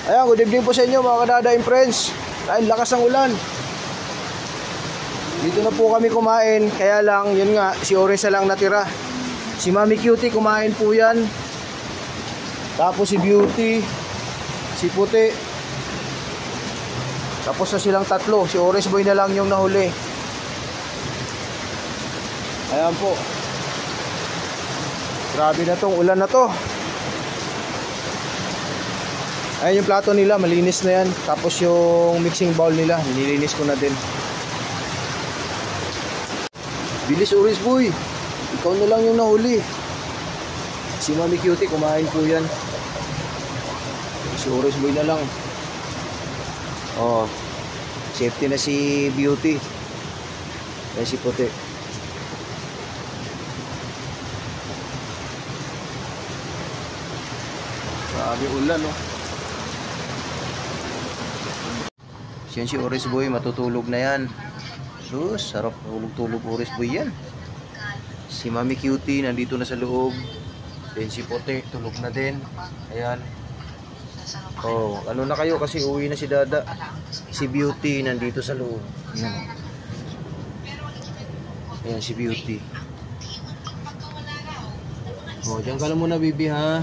Ayan, good evening po sa inyo mga kadadaing friends. Dahil lakas ng ulan, dito na po kami kumain. Kaya lang, yun nga, si Orange na lang natira. Si Mami Cutie kumain po yan. Tapos si Beauty, si Puti. Tapos na silang tatlo. Si Orange Boy na lang yung nahuli. Ayan po. Grabe na tong ulan na to. Ayan yung plato nila, malinis na yan. Tapos yung mixing bowl nila, nililinis ko na din. Bilis Orange Boy, ikaw na lang yung nahuli. Si Mami Cutie kumain po yan. Si Orange Boy na lang. Oh, safety na si Beauty. Kaya si Puti. Grabe ulan, no? Yan si Orange Boy, matutulog na yan. Sus, sarap tulog-tulog Orange Boy yan. Si Mami Cutie nandito na sa loob. Then si Puti, tulog na din. Ayan. Oh, ano na kayo kasi uwi na si Dada. Si Beauty nandito sa loob. Ayan. Ayan si Beauty. Oh, diyan ka lang muna, baby, ha.